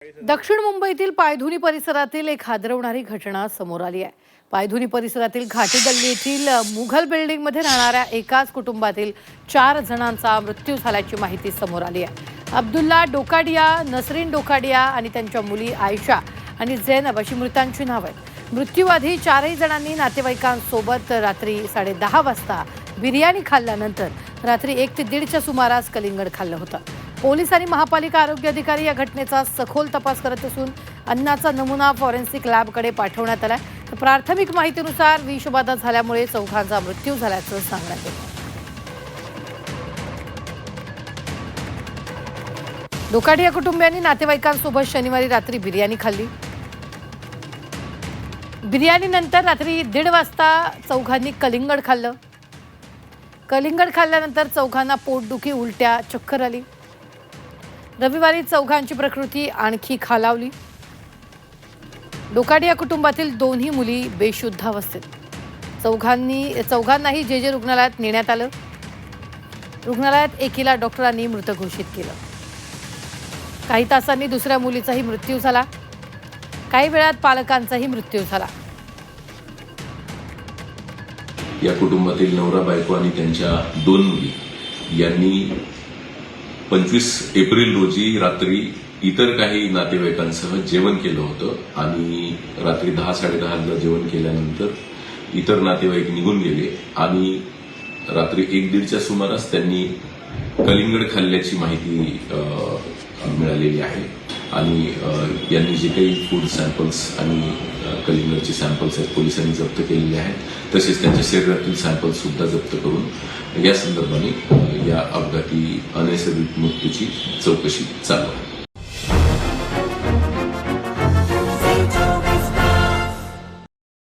दक्षिण मुंबईतील पायधुनी परिसरातील एक हादरवणारी घटना समोर आली आहे। पायधुनी परिसरातील घाटी गल्ली येथील मुघल बिल्डिंगमध्ये राहणाऱ्या एकाच कुटुंबातील 4 जणांचा मृत्यू झाल्याची माहिती समोर आली आहे। अब्दुल्ला डोकाडिया, नसरीन डोकाडिया आणि त्यांच्या मुली आयशा आणि झैनब अशी मृतांची नावे आहेत। मृत्यूआधी 4ही जणांनी नातेवाईकांसोबत रात्री 10:30 वाजता बिर्याणी खाल्ल्यानंतर रात्री 1 ते 1:30च्या सुमारास कलिंगड खाल्लं होतं। पोलीस आणि महापालिका आरोग्य अधिकारी या घटनेचा सखोल तपास करत असून अन्नाचा नमुना फॉरेन्सिक लॅबकडे पाठवण्यात आलाय। प्राथमिक माहितीनुसार विषबाधा झाल्यामुळे चौघांचा मृत्यू झाल्याचं सांगण्यात येतं। डोकाडिया कुटुंबियांनी नातेवाईकांसोबत शनिवारी रात्री बिर्याणी खाल्ली। बिर्याणीनंतर रात्री 1:30 वाजता चौघांनी कलिंगड खाल्लं। कलिंगड खाल्ल्यानंतर चौघांना पोटदुखी, उलट्या, चक्कर आली। रविवारी चौघांची प्रकृती आणखी खालावली। डोकाडिया कुटुंबातील 2ही मुली बेशुद्धावस्थेत। चौघांनाही जे रुग्णालयात नेण्यात आलं। रुग्णालयात एकीला डॉक्टरांनी मृत घोषित केलं। काही तासांनी दुसऱ्या मुलीचाही मृत्यू झाला। काही वेळात पालकांचाही मृत्यू झाला। या कुटुंबातील नवरा बायको आणि त्यांच्या 2 मुली यांनी 25 एप्रिल रोजी रात्री इतर काही नातेवाईकांसह जेवण केलं होतं आणि रात्री 10-10:30ला जेवण केल्यानंतर इतर नातेवाईक निघून गेले आणि रात्री 1-1:30च्या सुमारास त्यांनी कलिंगड खाल्ल्याची माहिती मिळालेली आहे आणि यांनी जे काही फूड सॅम्पल्स आणि कलिंगडचे सॅम्पल्स आहेत पोलिसांनी जप्त केलेले आहेत। तसेच त्यांच्या शरीरातील सॅम्पल्स सुद्धा जप्त करून या संदर्भाने या अपघाती अनैसर्गिक मृत्यूची चौकशी चालू आहे।